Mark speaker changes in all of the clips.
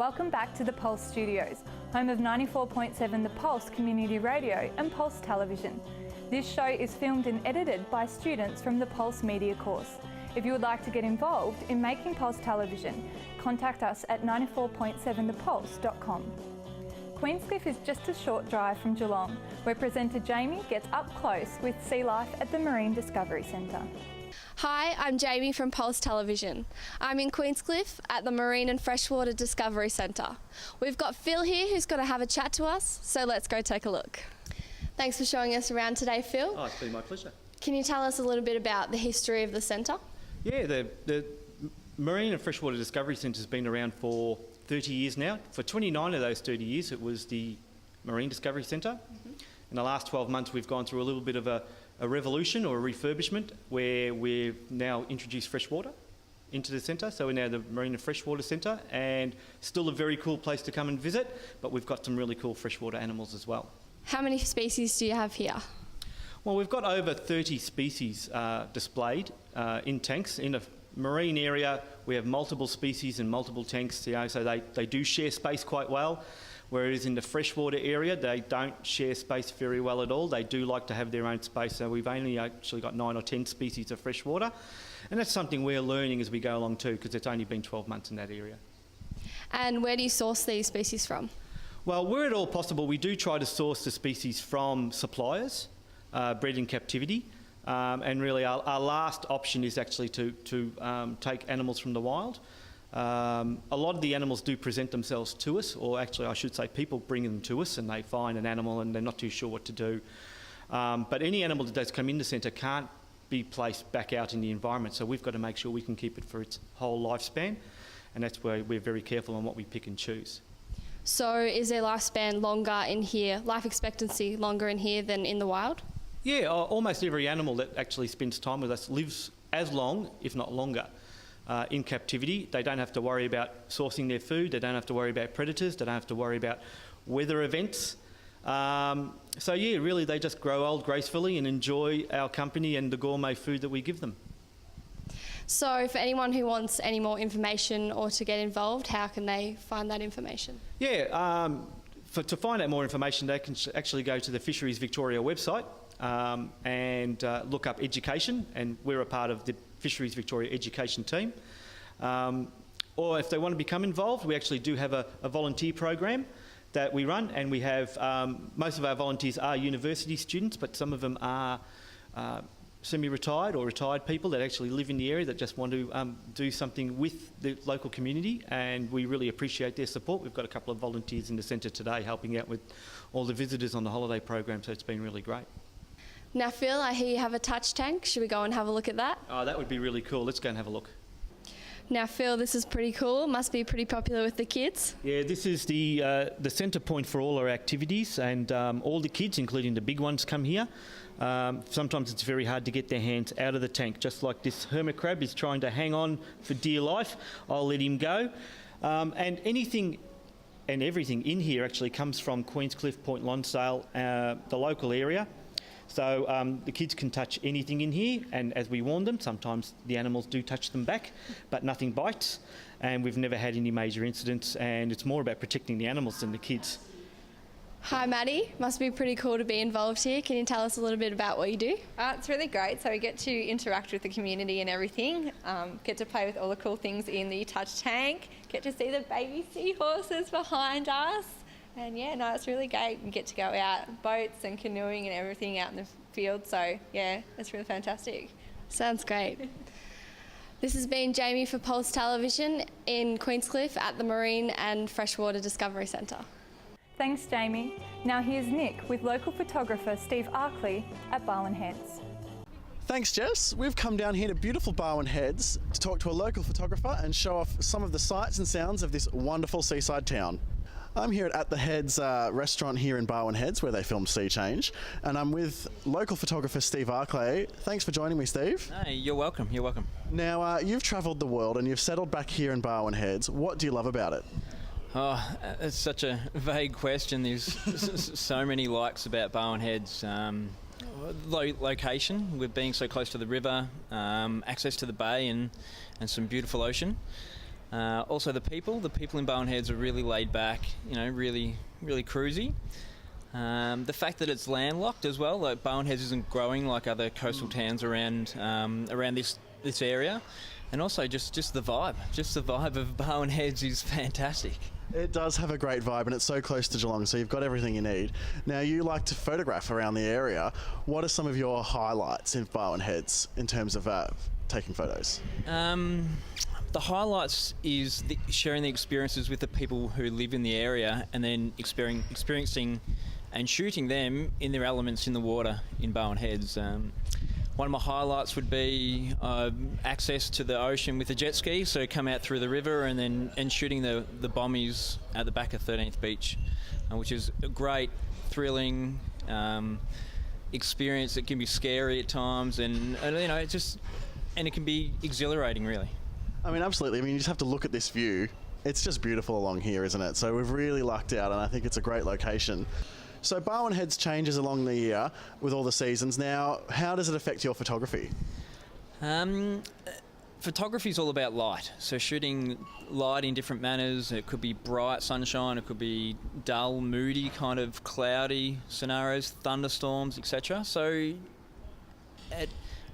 Speaker 1: Welcome back to the Pulse Studios, home of 94.7 The Pulse Community Radio and Pulse Television. This show is filmed and edited by students from the Pulse Media course. If you would like to get involved in making Pulse Television, contact us at 94.7thepulse.com. Queenscliff is just a short drive from Geelong, where presenter Jaimee gets up close with sea life at the Marine Discovery Centre.
Speaker 2: Hi, I'm Jaimee from Pulse Television. I'm in Queenscliff at the Marine and Freshwater Discovery Centre. We've got Phil here who's going to have a chat to us, so let's go take a look. Thanks for showing us around today, Phil.
Speaker 3: Oh, it's been my pleasure.
Speaker 2: Can you tell us a little bit about the history of the centre?
Speaker 3: Yeah, the Marine and Freshwater Discovery Centre has been around for 30 years now. For 29 of those 30 years, it was the Marine Discovery Centre. In the last 12 months, we've gone through a little bit of a revolution or a refurbishment where we've now introduced freshwater into the centre. So we're now the Marine and Freshwater Centre, and still a very cool place to come and visit, but we've got some really cool freshwater animals as well.
Speaker 2: How many species do you have here?
Speaker 3: Well, we've got over 30 species displayed in tanks. In a marine area, we have multiple species and multiple tanks, so they do share space quite well. Whereas in the freshwater area, they don't share space very well at all. They do like to have their own space, so we've only actually got 9 or 10 species of freshwater. And that's something we're learning as we go along too, because it's only been 12 months in that area.
Speaker 2: And where do you source these species from?
Speaker 3: Well, where at all possible, we do try to source the species from suppliers, bred in captivity. And really our last option is actually to take animals from the wild. A lot of the animals do present themselves to us, or actually I should say people bring them to us and they find an animal and they're not too sure what to do. But any animal that does come in the centre can't be placed back out in the environment, so we've got to make sure we can keep it for its whole lifespan, and that's where we're very careful on what we pick and choose.
Speaker 2: So is their lifespan longer in here, life expectancy longer in here than in the wild?
Speaker 3: Yeah, almost every animal that actually spends time with us lives as long, if not longer. In captivity, they don't have to worry about sourcing their food, they don't have to worry about predators, they don't have to worry about weather events. So yeah, really they just grow old gracefully and enjoy our company and the gourmet food that we give them.
Speaker 2: So for anyone who wants any more information or to get involved, how can they find that information?
Speaker 3: Yeah, to find out more information, they can actually go to the Fisheries Victoria website and look up education, and we're a part of the Fisheries Victoria education team. Or if they want to become involved, we actually do have a volunteer program that we run, and we have most of our volunteers are university students, but some of them are semi-retired or retired people that actually live in the area that just want to do something with the local community, and we really appreciate their support. We've got a couple of volunteers in the centre today helping out with all the visitors on the holiday program, so it's been really great.
Speaker 2: Now Phil, I hear you have a touch tank. Should we go and have a look at that?
Speaker 3: Oh, that would be really cool. Let's go and have a look.
Speaker 2: Now Phil, this is pretty cool. Must be pretty popular with the kids.
Speaker 3: Yeah, this is the centre point for all our activities, and all the kids, including the big ones, come here. Sometimes it's very hard to get their hands out of the tank, just like this hermit crab is trying to hang on for dear life. I'll let him go. And anything and everything in here actually comes from Queenscliff, Point Lonsdale, the local area. So the kids can touch anything in here, and as we warn them, sometimes the animals do touch them back, but nothing bites, and we've never had any major incidents, and it's more about protecting the animals than the kids.
Speaker 2: Hi Maddie, must be pretty cool to be involved here. Can you tell us a little bit about what you do?
Speaker 4: It's really great. So we get to interact with the community and everything, get to play with all the cool things in the touch tank, get to see the baby seahorses behind us. And yeah, no, it's really great. We get to go out, boats and canoeing and everything out in the field. So yeah, it's really fantastic.
Speaker 2: Sounds great. This has been Jaimee for Pulse Television in Queenscliff at the Marine and Freshwater Discovery Centre.
Speaker 1: Thanks, Jaimee. Now here's Nick with local photographer Steve Arklay at Barwon Heads.
Speaker 5: Thanks, Jess. We've come down here to beautiful Barwon Heads to talk to a local photographer and show off some of the sights and sounds of this wonderful seaside town. I'm here at the Heads restaurant here in Barwon Heads, where they film Sea Change, and I'm with local photographer Steve Arklay. Thanks for joining me, Steve.
Speaker 6: Hey, you're welcome. You're welcome.
Speaker 5: Now, you've travelled the world and you've settled back here in Barwon Heads. What do you love about it?
Speaker 6: Oh, it's such a vague question. There's so many likes about Barwon Heads. Location, with being so close to the river, access to the bay and some beautiful ocean. Also the people in Barwon Heads are really laid back, really cruisy. The fact that it's landlocked as well, like Barwon Heads isn't growing like other coastal towns around this area, and also just the vibe of Barwon Heads is fantastic.
Speaker 5: It does have a great vibe, and it's so close to Geelong, so you've got everything you need. Now, you like to photograph around the area. What are some of your highlights in Barwon Heads in terms of taking photos?
Speaker 6: The highlights is sharing the experiences with the people who live in the area, and then experiencing and shooting them in their elements in the water in Barwon Heads. One of my highlights would be access to the ocean with a jet ski, so come out through the river and shooting the bombies at the back of 13th Beach, which is a great, thrilling experience that can be scary at times, and it can be exhilarating, really.
Speaker 5: I mean, absolutely. I mean, you just have to look at this view. It's just beautiful along here, isn't it? So we've really lucked out, and I think it's a great location. So Barwon Heads changes along the year with all the seasons. Now, how does it affect your photography?
Speaker 6: Photography is all about light. So shooting light in different manners. It could be bright sunshine, it could be dull, moody, kind of cloudy scenarios, thunderstorms, etc. So it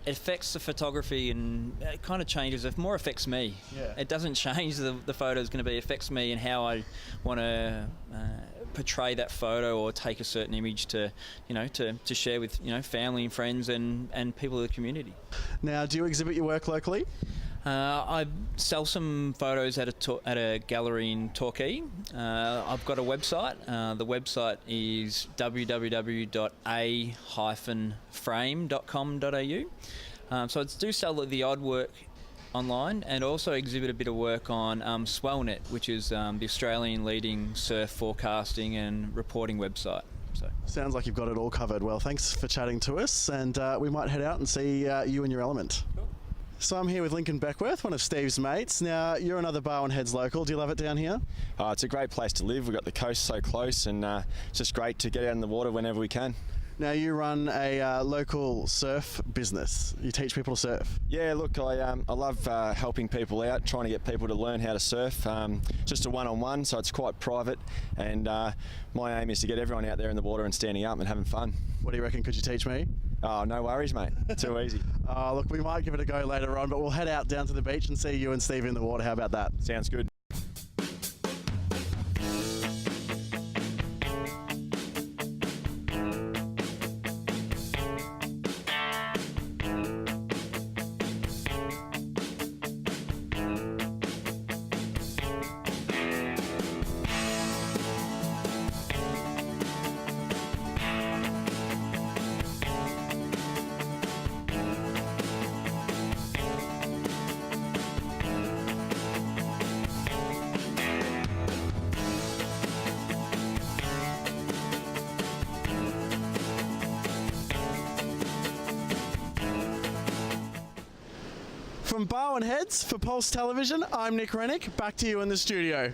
Speaker 6: affects the photography, and it kind of changes. It more affects me.
Speaker 5: Yeah.
Speaker 6: It doesn't change the photo is going to be. It affects me and how I want to portray that photo or take a certain image to share with family and friends and people of the community.
Speaker 5: Now, do you exhibit your work locally?
Speaker 6: I sell some photos at a gallery in Torquay. I've got a website. The website is www.a-frame.com.au. So I do sell the odd work online, and also exhibit a bit of work on Swellnet, which is the Australian leading surf forecasting and reporting website. So.
Speaker 5: Sounds like you've got it all covered. Well, thanks for chatting to us, and we might head out and see you in your element.
Speaker 6: Cool.
Speaker 5: So I'm here with Lincoln Beckworth, one of Steve's mates. Now, you're another Barwon Heads local. Do you love it down here?
Speaker 7: It's a great place to live. We've got the coast so close, and it's just great to get out in the water whenever we can.
Speaker 5: Now, you run a local surf business. You teach people to surf.
Speaker 7: Yeah, look, I love helping people out, trying to get people to learn how to surf. Just a one-on-one, so it's quite private, and my aim is to get everyone out there in the water and standing up and having fun.
Speaker 5: What do you reckon? Could you teach me?
Speaker 7: Oh, no worries, mate. Too easy.
Speaker 5: Look, we might give it a go later on, but we'll head out down to the beach and see you and Steve in the water. How about that?
Speaker 7: Sounds good.
Speaker 5: From Barwon Heads for Pulse Television, I'm Nick Rennick. Back to you in the studio.